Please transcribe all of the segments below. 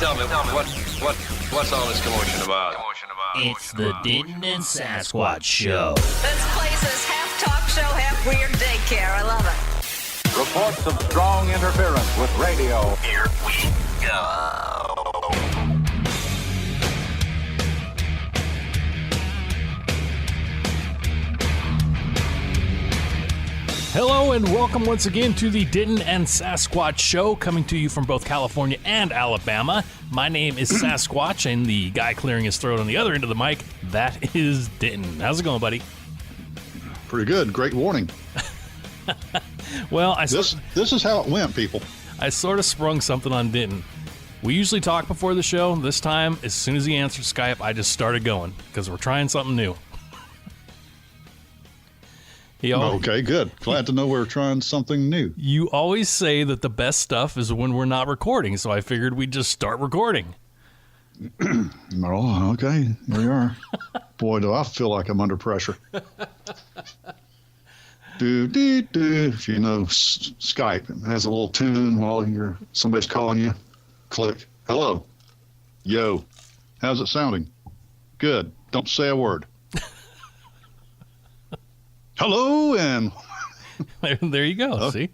Tell me, what's all this commotion about? It's the Denton and Sasquatch Show. This place is half talk show, half weird daycare. I love it. Reports of strong interference with radio. Here we go. Hello and welcome once again to the Denton and Sasquatch Show, coming to you from both California and Alabama. My name is Sasquatch, and the guy clearing his throat on the other end of the mic, that is Denton. How's it going, buddy? Pretty good. Great warning. Well, This is how it went, people. I sort of sprung something on Denton. We usually talk before the show. This time, as soon as he answered Skype, I just started going because we're trying something new. Okay, good. Glad to know we're trying something new. You always say that the best stuff is when we're not recording, so I figured we'd just start recording. Oh, okay. Here we are. Boy, do I feel like I'm under pressure. If you know Skype, it has a little tune while somebody's calling you. Click. Hello. Yo. How's it sounding? Good. Don't say a word. Hello, and there you go. See?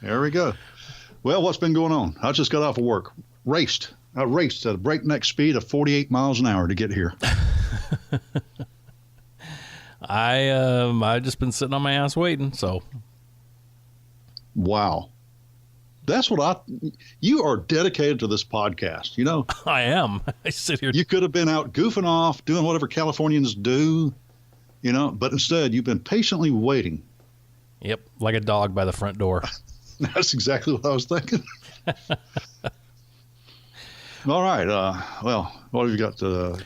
There we go. Well, what's been going on? I just got off of work. I raced at a breakneck speed of 48 miles an hour to get here. I just been sitting on my ass waiting, so. Wow. That's what you are dedicated to this podcast, you know? I am. I sit here. You could have been out goofing off, doing whatever Californians do, you know, but instead you've been patiently waiting. Yep, like a dog by the front door. That's exactly what I was thinking. All right. Well, what have you got?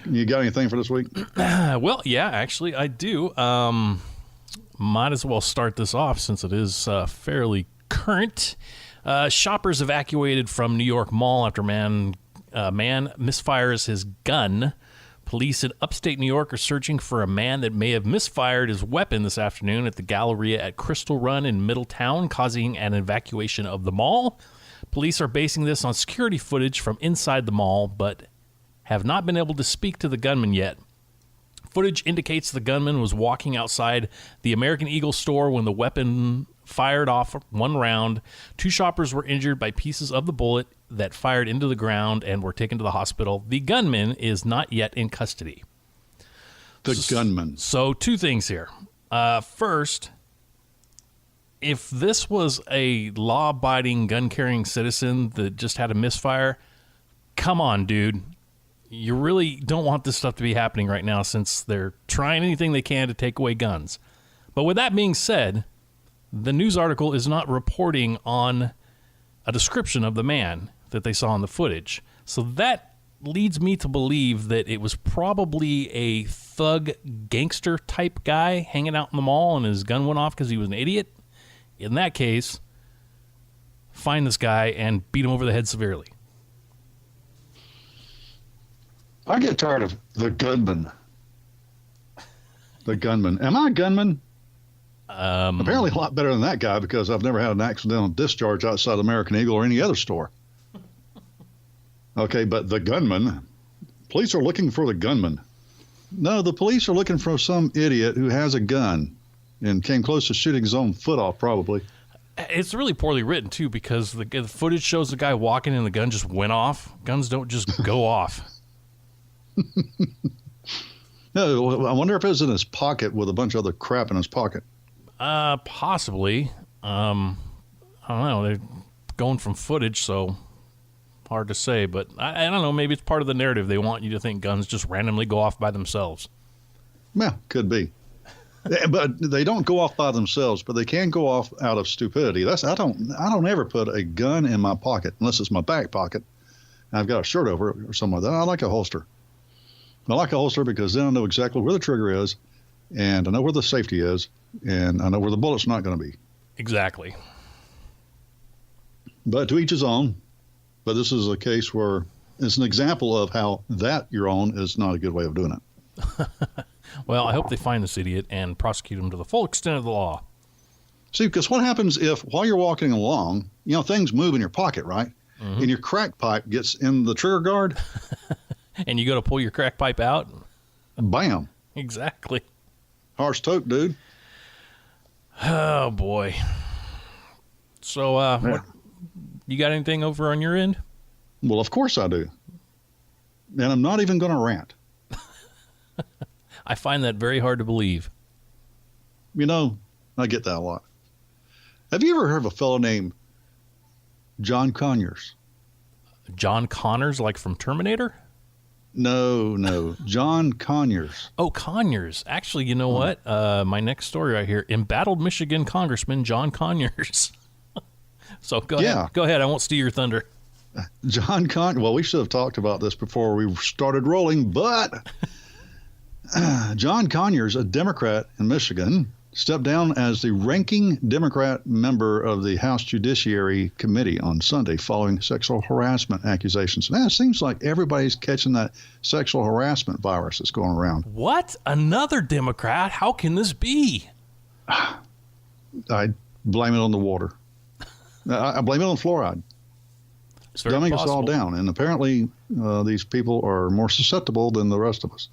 You got anything for this week? Well, yeah, actually, I do. Might as well start this off since it is fairly current. Shoppers evacuated from New York Mall after man misfires his gun. Police in upstate New York are searching for a man that may have misfired his weapon this afternoon at the Galleria at Crystal Run in Middletown, causing an evacuation of the mall. Police are basing this on security footage from inside the mall, but have not been able to speak to the gunman yet. Footage indicates the gunman was walking outside the American Eagle store when the weapon fired off one round. 2 shoppers were injured by pieces of the bullet that fired into the ground and were taken to the hospital. The gunman is not yet in custody. Gunman. So 2 things here. First, if this was a law-abiding, gun-carrying citizen that just had a misfire, come on, dude. You really don't want this stuff to be happening right now since they're trying anything they can to take away guns. But with that being said, the news article is not reporting on a description of the man that they saw in the footage. So that leads me to believe that it was probably a thug gangster type guy hanging out in the mall and his gun went off because he was an idiot. In that case, find this guy and beat him over the head severely. I get tired of the gunman. The gunman. Am I a gunman? Apparently a lot better than that guy because I've never had an accidental discharge outside American Eagle or any other store. Okay, but the gunman, police are looking for the gunman. No, the police are looking for some idiot who has a gun and came close to shooting his own foot off, probably. It's really poorly written, too, because the footage shows the guy walking and the gun just went off. Guns don't just go off. No, I wonder if it was in his pocket with a bunch of other crap in his pocket. Possibly. I don't know. They're going from footage, so hard to say. But I don't know. Maybe it's part of the narrative. They want you to think guns just randomly go off by themselves. Yeah, could be. But they don't go off by themselves, but they can go off out of stupidity. I don't ever put a gun in my pocket unless it's my back pocket. And I've got a shirt over it or something like that. I like a holster. I like a holster because then I know exactly where the trigger is, and I know where the safety is, and I know where the bullet's not going to be. Exactly. But to each his own. But this is a case where it's an example of how that your own is not a good way of doing it. Well, I hope they find this idiot and prosecute him to the full extent of the law. See, because what happens if while you're walking along, you know, things move in your pocket, right? and your crack pipe gets in the trigger guard. And you go to pull your crack pipe out. Bam. Exactly. Harsh toke, dude. Oh boy. So, what, you got anything over on your end? Well, of course I do. And I'm not even going to rant. I find that very hard to believe. You know, I get that a lot. Have you ever heard of a fellow named John Conyers? John Connors, like from Terminator? No. John Conyers. Oh, Conyers. Actually, you know what? My next story right here, embattled Michigan Congressman John Conyers. So go ahead. Go ahead. I won't steal your thunder. John Conyers. Well, we should have talked about this before we started rolling, but John Conyers, a Democrat in Michigan, stepped down as the ranking Democrat member of the House Judiciary Committee on Sunday following sexual harassment accusations. Now, it seems like everybody's catching that sexual harassment virus that's going around. What? Another Democrat? How can this be? I blame it on the water. I blame it on fluoride. It's dumbing us all down. And apparently these people are more susceptible than the rest of us.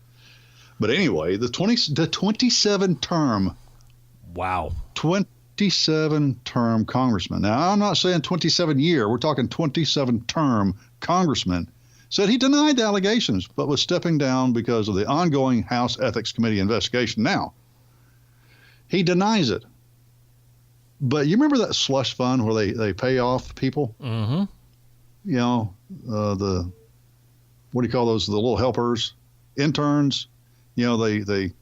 But anyway, the 27 term. Wow. 27 term congressman. Now, I'm not saying 27 year. We're talking 27 term congressman. Said he denied the allegations, but was stepping down because of the ongoing House Ethics Committee investigation. Now, he denies it. But you remember that slush fund where they pay off people? Mm-hmm. You know, the, what do you call those? The little helpers, interns. You know, they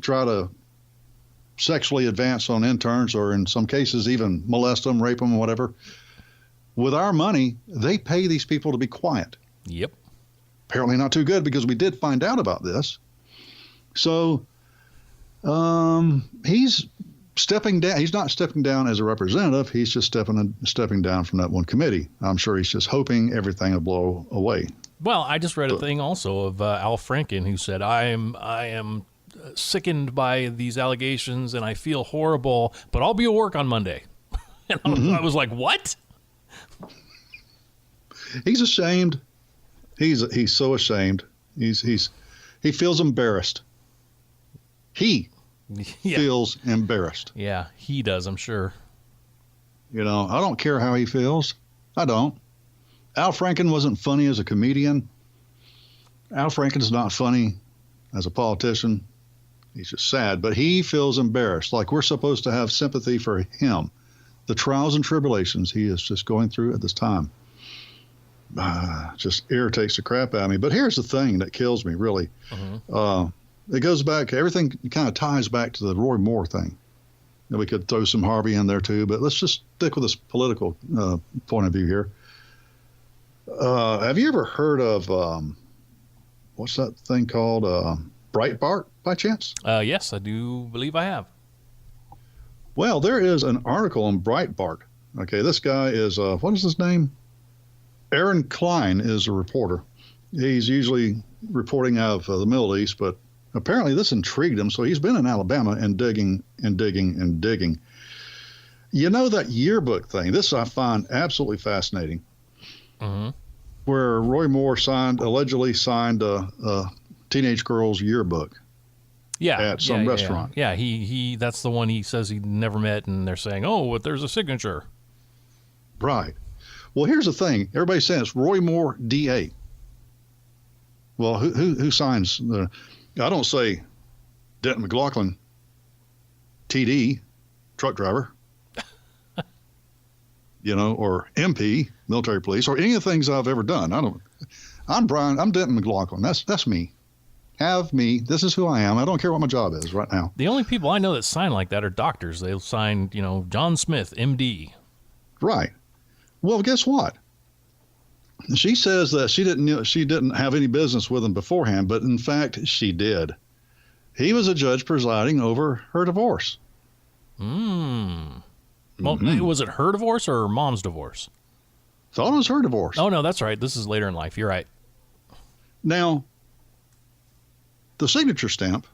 try to sexually advance on interns, or in some cases even molest them, rape them, whatever. With our money, they pay these people to be quiet. Yep. Apparently not too good, because we did find out about this. So he's stepping down. He's not stepping down as a representative. He's just stepping down from that one committee. I'm sure he's just hoping everything will blow away. Well, I just read a thing also of Al Franken, who said, I am sickened by these allegations and I feel horrible, but I'll be at work on Monday. And I was like, what? He's ashamed. He's so ashamed. He feels embarrassed. He feels embarrassed. Yeah, he does, I'm sure. You know, I don't care how he feels. I don't. Al Franken wasn't funny as a comedian. Al Franken's not funny as a politician. He's just sad, but he feels embarrassed, like we're supposed to have sympathy for him. The trials and tribulations he is just going through at this time just irritates the crap out of me. But here's the thing that kills me, really. It goes back, everything kind of ties back to the Roy Moore thing. And we could throw some Harvey in there too, but let's just stick with this political point of view here. Have you ever heard of, what's that thing called, Breitbart by chance? Yes, I do believe I have. Well, there is an article on Breitbart. Okay, this guy is, what is his name? Aaron Klein is a reporter. He's usually reporting out of the Middle East, but apparently this intrigued him, so he's been in Alabama and digging and digging and digging. You know that yearbook thing? This I find absolutely fascinating. Where Roy Moore allegedly signed a teenage girl's yearbook. Yeah, at some restaurant. Yeah, he that's the one he says he never met, and they're saying, oh, but there's a signature. Right. Well, here's the thing. Everybody's saying it's Roy Moore, DA. Well, who signs the? I don't say Denton McLaughlin, TD, truck driver. You know, or MP, military police, or any of the things I've ever done. I'm Denton McLaughlin. That's me. Have me. This is who I am. I don't care what my job is right now. The only people I know that sign like that are doctors. They'll sign, you know, John Smith, MD. Right. Well, guess what? She says that she didn't have any business with him beforehand, but in fact she did. He was a judge presiding over her divorce. Well, was it her divorce or her mom's divorce? Thought it was her divorce. Oh, no, that's right. This is later in life. You're right. Now, the signature stamp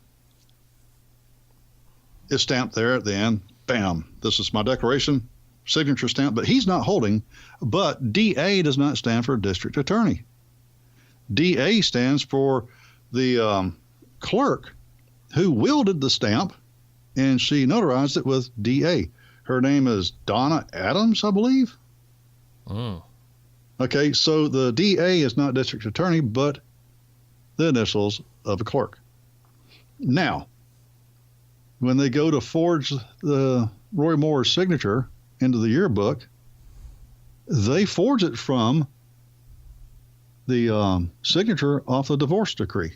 is stamped there at the end. Bam. This is my declaration. signature stamp, but he's not holding. But DA does not stand for district attorney. DA stands for the clerk who wielded the stamp, and she notarized it with DA. Her name is Donna Adams, I believe. Mm. Okay, so the DA is not district attorney, but the initials of a clerk. Now, when they go to forge the Roy Moore's signature into the yearbook, they forge it from the signature off the divorce decree.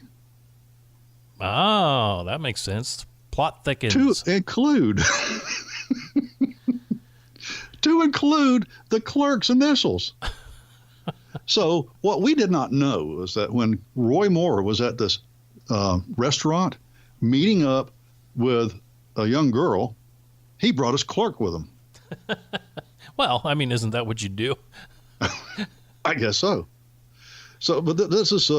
Oh, that makes sense. Plot thickens. To include the clerk's initials. So what we did not know is that when Roy Moore was at this restaurant meeting up with a young girl, he brought his clerk with him. Well, I mean, isn't that what you do? I guess so. So, but this is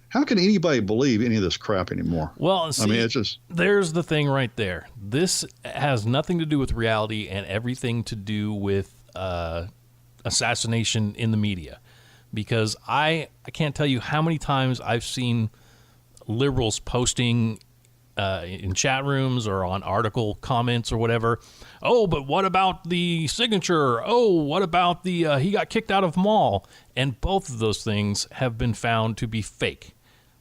how can anybody believe any of this crap anymore? Well, see, I mean, it's just there's the thing right there. This has nothing to do with reality and everything to do with assassination in the media, because I can't tell you how many times I've seen liberals posting in chat rooms or on article comments or whatever. Oh, but what about the signature? Oh, what about the he got kicked out of mall? And both of those things have been found to be fake.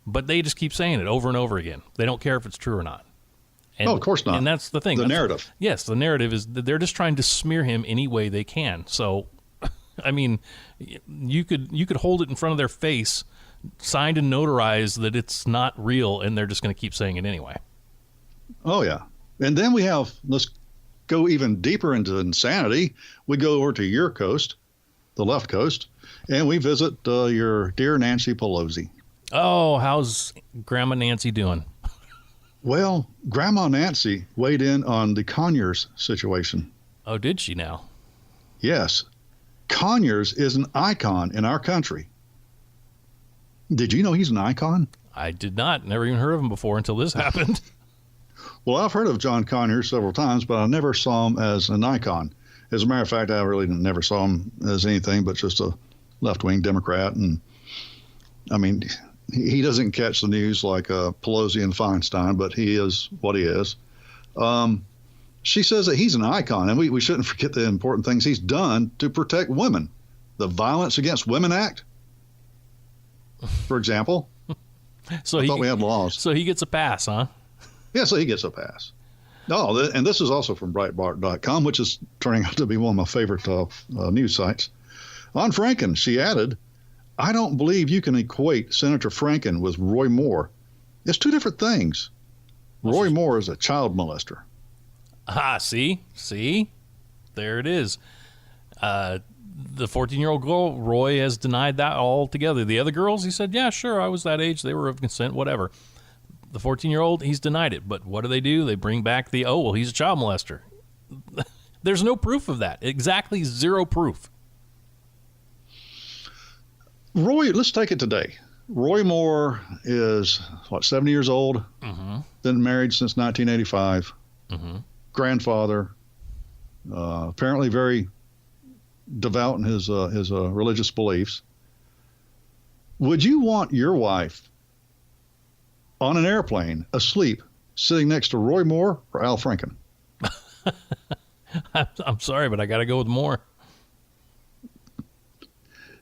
But they just keep saying it over and over again. They don't care if it's true or not. And, oh, of course not. And that's the thing. The narrative. Yes, the narrative is that they're just trying to smear him any way they can. So, I mean, you could hold it in front of their face, signed and notarized that it's not real, and they're just going to keep saying it anyway. Oh, yeah. And then we have, let's go even deeper into insanity. We go over to your coast, the left coast, and we visit your dear Nancy Pelosi. Oh, how's Grandma Nancy doing? Well, Grandma Nancy weighed in on the Conyers situation. Oh, did she now? Yes. Conyers is an icon in our country. Did you know he's an icon? I did not. Never even heard of him before until this happened. Well, I've heard of John Conyers several times, but I never saw him as an icon. As a matter of fact, I really never saw him as anything but just a left-wing Democrat. And, I mean, he doesn't catch the news like Pelosi and Feinstein, but he is what he is. She says that he's an icon, and we shouldn't forget the important things he's done to protect women. The Violence Against Women Act, for example. So I thought we had laws. So he gets a pass, huh? Yeah, so he gets a pass. Oh, and this is also from Breitbart.com, which is turning out to be one of my favorite news sites. On Franken, she added, I don't believe you can equate Senator Franken with Roy Moore. It's two different things. Roy Moore is a child molester. Ah, see? There it is. The 14-year-old girl, Roy has denied that altogether. The other girls, he said, yeah, sure, I was that age. They were of consent, whatever. The 14-year-old, he's denied it. But what do? They bring back he's a child molester. There's no proof of that. Exactly zero proof. Roy, let's take it today. Roy Moore is, 70 years old? Mm-hmm. Been married since 1985. Mm-hmm. Grandfather. Apparently very devout in his religious beliefs. Would you want your wife on an airplane, asleep, sitting next to Roy Moore or Al Franken? I'm sorry, but I got to go with Moore.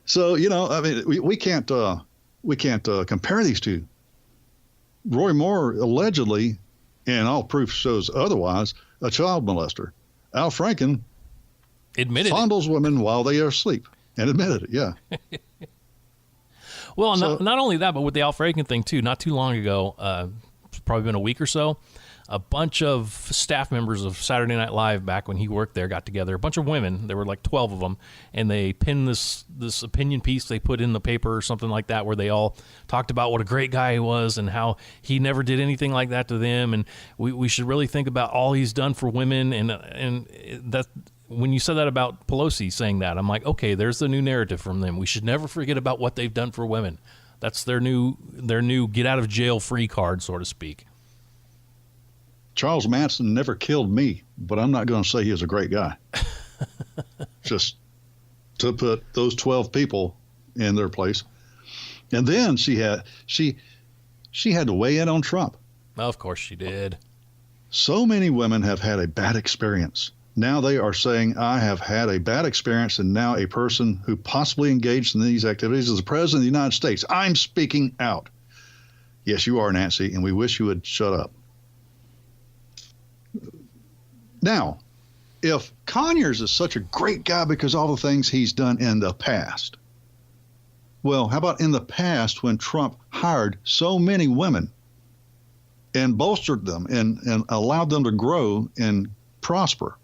So, I mean, we can't compare these two. Roy Moore allegedly, and all proof shows otherwise, a child molester. Al Franken Admitted fondles women while they are asleep, and admitted it. Yeah. Well, not only that, but with the Al Franken thing too. Not too long ago, it's probably been a week or so, a bunch of staff members of Saturday Night Live back when he worked there got together. A bunch of women. There were like 12 of them, and they pinned this opinion piece they put in the paper or something like that, where they all talked about what a great guy he was and how he never did anything like that to them, and we should really think about all he's done for women. And that when you said that about Pelosi saying that, I'm like, okay, there's the new narrative from them. We should never forget about what they've done for women. That's their new get out of jail free card, so to speak. Charles Manson never killed me, but I'm not going to say he was a great guy. Just to put those 12 people in their place. And then she had to weigh in on Trump. Of course she did. So many women have had a bad experience. Now they are saying, I have had a bad experience, and now a person who possibly engaged in these activities is the President of the United States. I'm speaking out. Yes, you are, Nancy, and we wish you would shut up. Now, if Conyers is such a great guy because of all the things he's done in the past, well, how about in the past when Trump hired so many women and bolstered them and allowed them to grow and prosper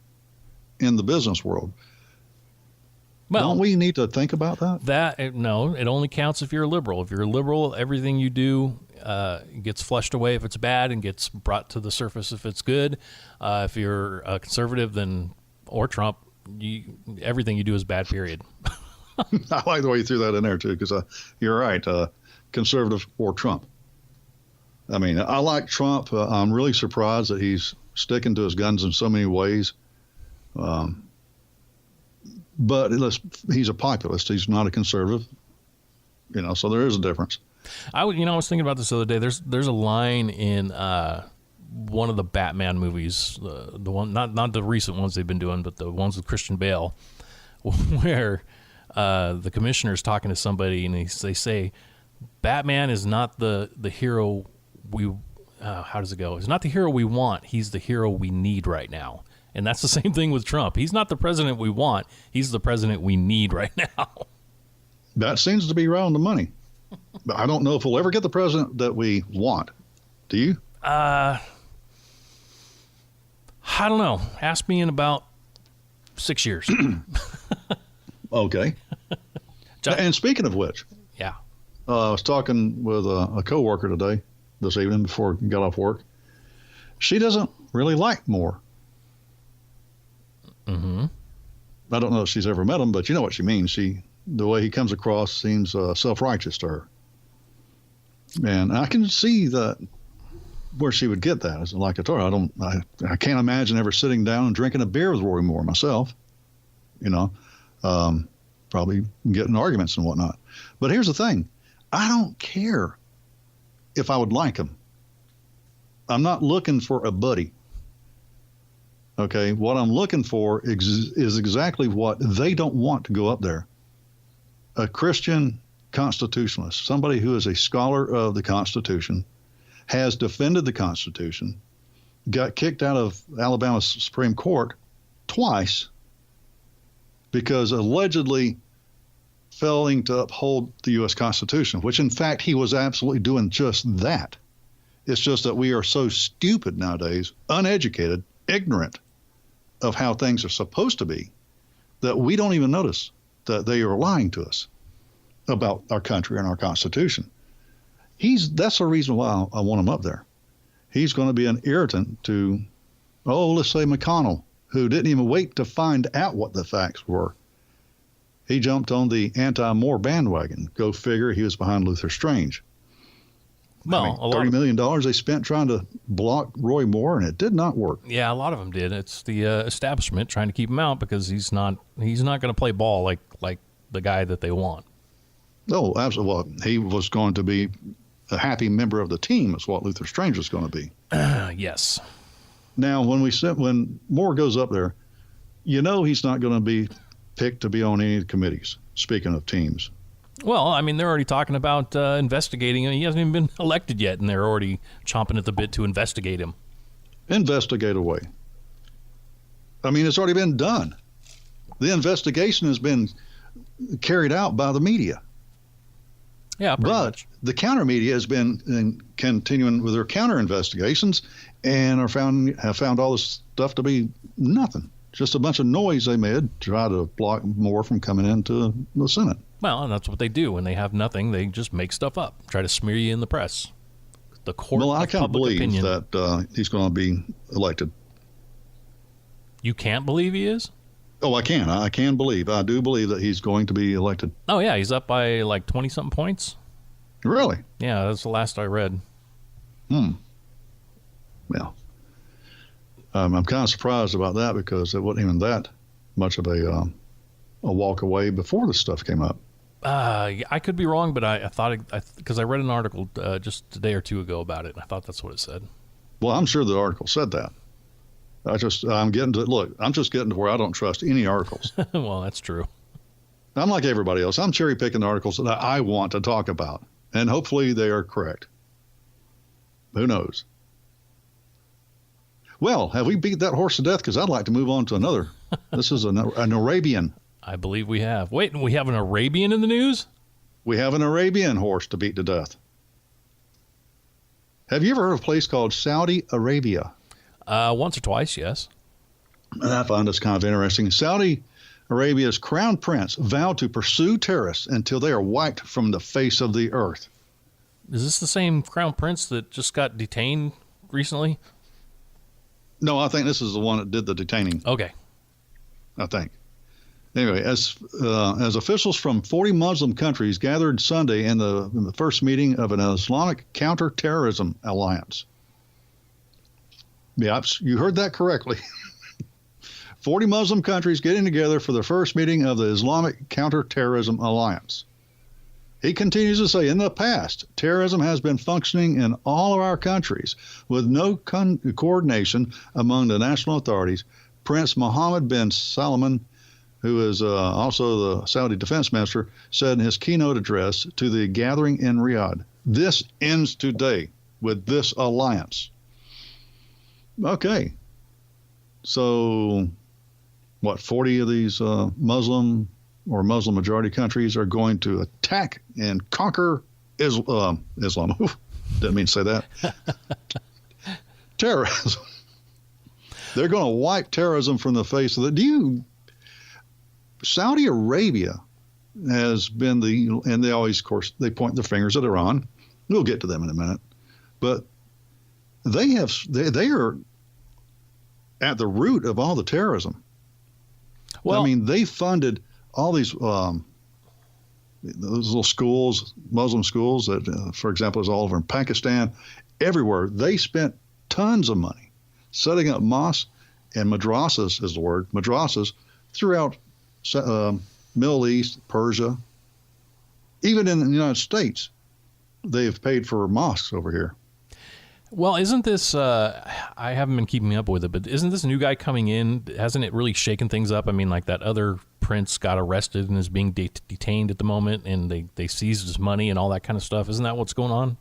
in the business world? Well, don't we need to think about that? No, it only counts if you're a liberal. If you're a liberal, everything you do gets flushed away if it's bad and gets brought to the surface if it's good. If you're a conservative, or Trump, everything you do is bad, period. I like the way you threw that in there, too, because you're right, conservative or Trump. I mean, I like Trump. I'm really surprised that he's sticking to his guns in so many ways. But he's a populist. He's not a conservative, so there is a difference. I was thinking about this the other day. There's a line in one of the Batman movies, the one, not the recent ones they've been doing, but the ones with Christian Bale, where the commissioner's talking to somebody and they say, Batman is not the hero how does it go? He's not the hero we want. He's the hero we need right now. And that's the same thing with Trump. He's not the president we want. He's the president we need right now. That seems to be right on the money. But I don't know if we'll ever get the president that we want. Do you? I don't know. Ask me in about 6 years. Okay. And speaking of which, yeah, I was talking with a coworker this evening before I got off work. She doesn't really like Moore. Mm-hmm. I don't know if she's ever met him, but you know what she means. The way he comes across seems self-righteous to her. And I can see where she would get that. As like I told her, I can't imagine ever sitting down and drinking a beer with Roy Moore myself. Probably getting arguments and whatnot. But here's the thing. I don't care if I would like him. I'm not looking for a buddy. Okay, what I'm looking for is exactly what they don't want to go up there. A Christian constitutionalist, somebody who is a scholar of the Constitution, has defended the Constitution, got kicked out of Alabama's Supreme Court twice because allegedly failing to uphold the U.S. Constitution, which in fact he was absolutely doing just that. It's just that we are so stupid nowadays, uneducated, ignorant of how things are supposed to be, that we don't even notice that they are lying to us about our country and our Constitution. That's the reason why I want him up there. He's going to be an irritant to, let's say McConnell, who didn't even wait to find out what the facts were. He jumped on the anti-Moore bandwagon. Go figure, he was behind Luther Strange. Well, $30 million they spent trying to block Roy Moore, and it did not work. Yeah, a lot of them did. It's the establishment trying to keep him out because he's not going to play ball like the guy that they want. Oh, absolutely. Well, he was going to be a happy member of the team, is what Luther Strange was going to be. Yes. Now, when Moore goes up there, he's not going to be picked to be on any of the committees, speaking of teams. Well, I mean, they're already talking about investigating him. He hasn't even been elected yet, and they're already chomping at the bit to investigate him. Investigate away. I mean, it's already been done. The investigation has been carried out by the media. Yeah, pretty much. The counter media has been continuing with their counter investigations and have found all this stuff to be nothing. Just a bunch of noise they made to try to block Moore from coming into the Senate. Well, and that's what they do. When they have nothing, they just make stuff up, try to smear you in the press. The court of public opinion. Well, I can't believe that he's going to be elected. You can't believe he is? Oh, I can. I do believe that he's going to be elected. Oh, yeah. He's up by like 20-something points. Really? Yeah, that's the last I read. Well, I'm kind of surprised about that because it wasn't even that much of a walk away before this stuff came up. I could be wrong, but I thought because I read an article just a day or two ago about it, and I thought that's what it said. Well, I'm sure the article said that. I'm just getting to where I don't trust any articles. Well, that's true. I'm like everybody else. I'm cherry picking articles that I want to talk about, and hopefully they are correct. Who knows? Well, have we beat that horse to death? Because I'd like to move on to another. This is an Arabian. I believe we have. Wait, we have an Arabian in the news? We have an Arabian horse to beat to death. Have you ever heard of a place called Saudi Arabia? Once or twice, yes. And I find this kind of interesting. Saudi Arabia's crown prince vowed to pursue terrorists until they are wiped from the face of the earth. Is this the same crown prince that just got detained recently? No, I think this is the one that did the detaining. Okay. I think. Anyway, as officials from 40 Muslim countries gathered Sunday in the first meeting of an Islamic counterterrorism alliance. Yeah, you heard that correctly. 40 Muslim countries getting together for the first meeting of the Islamic Counterterrorism Alliance. He continues to say, in the past, terrorism has been functioning in all of our countries with no coordination among the national authorities. Prince Mohammed bin Salman, who is also the Saudi defense minister, said in his keynote address to the gathering in Riyadh, this ends today with this alliance. Okay. So, 40 of these Muslim or Muslim majority countries are going to attack and conquer Islam. Didn't mean to say that. Terrorism. They're going to wipe terrorism from the face of the. Saudi Arabia has been and they always, of course, they point their fingers at Iran. We'll get to them in a minute, but they are at the root of all the terrorism. Well, I mean, they funded all these those little schools, Muslim schools that, for example, is all over in Pakistan, everywhere. They spent tons of money setting up mosques and madrasas is the word, madrasas throughout Middle East, Persia, even in the United States. They've paid for mosques over here. Well, isn't this, I haven't been keeping up with it, but isn't this new guy coming in, hasn't it really shaken things up? I mean, like that other prince got arrested and is being detained at the moment, and they seized his money and all that kind of stuff. Isn't that what's going on?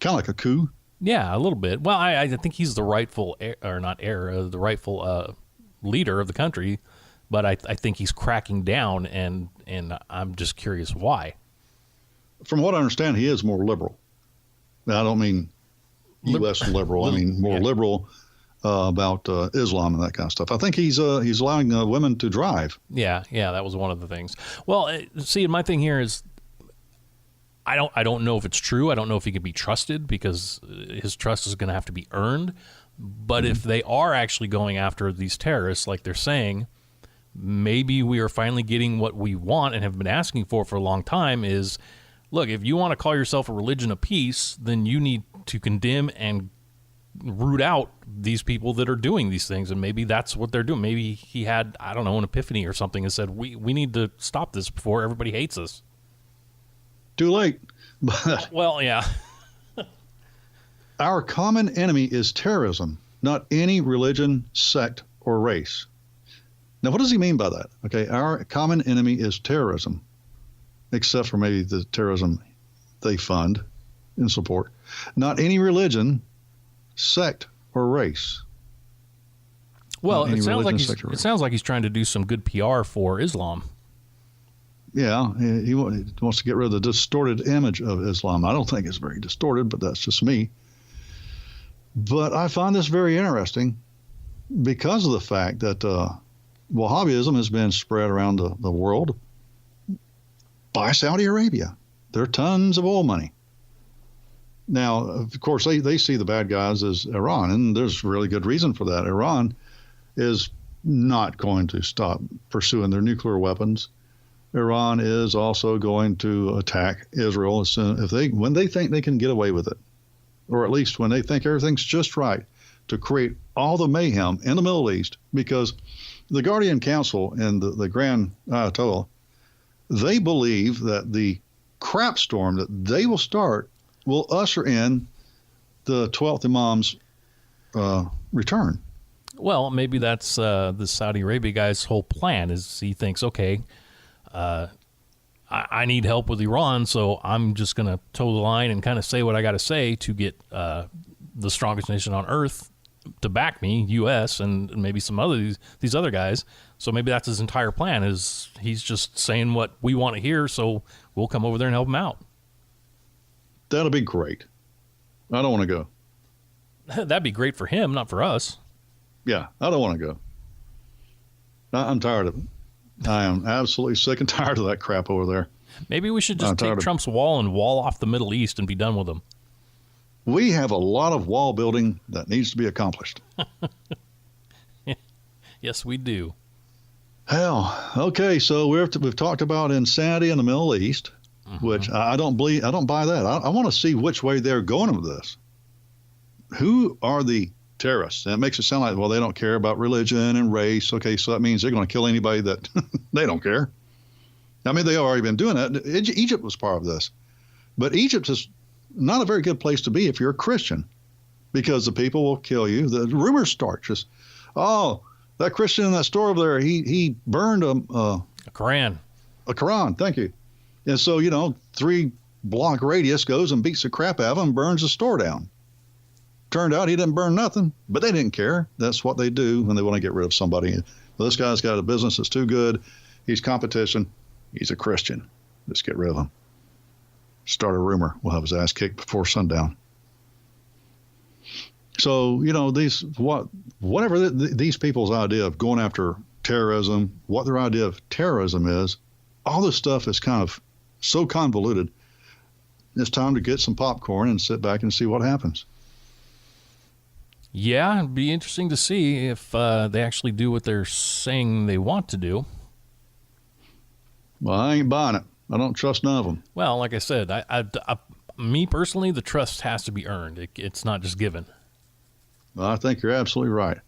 Kind of like a coup? Yeah, a little bit. Well, I think he's the rightful, the rightful leader of the country, but I think he's cracking down, and I'm just curious why. From what I understand, he is more liberal. Now, I don't mean U.S. liberal. I mean more liberal about Islam and that kind of stuff. I think he's allowing women to drive. Yeah, that was one of the things. Well, see, my thing here is I don't know if it's true. I don't know if he can be trusted because his trust is going to have to be earned. But if they are actually going after these terrorists, like they're saying, maybe we are finally getting what we want and have been asking for a long time is, look, if you want to call yourself a religion of peace, then you need to condemn and root out these people that are doing these things. And maybe that's what they're doing. Maybe he had, I don't know, an epiphany or something and said, we need to stop this before everybody hates us. Too late. But well, yeah. Our common enemy is terrorism, not any religion, sect, or race. Now, what does he mean by that? Okay, our common enemy is terrorism, except for maybe the terrorism they fund and support. Not any religion, sect, or race. Well, it sounds like he's trying to do some good PR for Islam. Yeah, he wants to get rid of the distorted image of Islam. I don't think it's very distorted, but that's just me. But I find this very interesting because of the fact that Wahhabism has been spread around the world by Saudi Arabia. There are tons of oil money. Now, of course, they see the bad guys as Iran, and there's really good reason for that. Iran is not going to stop pursuing their nuclear weapons. Iran is also going to attack Israel when they think they can get away with it, or at least when they think everything's just right. to create all the mayhem in the Middle East, because the Guardian Council and the Grand Ayatollah, they believe that the crap storm that they will start will usher in the 12th Imam's return. Well, maybe that's the Saudi Arabia guy's whole plan is he thinks, okay, I need help with Iran, so I'm just going to toe the line and kind of say what I got to say to get the strongest nation on earth to back me, U.S., and maybe some other these other guys. So maybe that's his entire plan, is he's just saying what we want to hear, so we'll come over there and help him out. That'll be great. I don't want to go. That'd be great for him, not for us. Yeah, I don't want to go. I'm tired of it. I am absolutely sick and tired of that crap over there. Maybe we should just take Trump's wall and wall off the Middle East and be done with him. We have a lot of wall building that needs to be accomplished. Yes, we do. Hell, okay, so we've talked about insanity in the Middle East, which I don't buy that. I want to see which way they're going with this. Who are the terrorists? And it makes it sound like, well, they don't care about religion and race. Okay, so that means they're going to kill anybody that they don't care. I mean, they've already been doing that. Egypt was part of this. But Egypt is not a very good place to be if you're a Christian, because the people will kill you. The rumors start just, oh, that Christian in that store over there, he burned a Quran. A Quran, thank you. And so, 3-block radius goes and beats the crap out of him and burns the store down. Turned out he didn't burn nothing, but they didn't care. That's what they do when they want to get rid of somebody. Well, this guy's got a business that's too good. He's competition. He's a Christian. Let's get rid of him. Start a rumor. We'll have his ass kicked before sundown. So, whatever these people's idea of going after terrorism, what their idea of terrorism is, all this stuff is kind of so convoluted. It's time to get some popcorn and sit back and see what happens. Yeah, it'd be interesting to see if they actually do what they're saying they want to do. Well, I ain't buying it. I don't trust none of them. Well, like I said, me personally, the trust has to be earned. It's not just given. Well, I think you're absolutely right.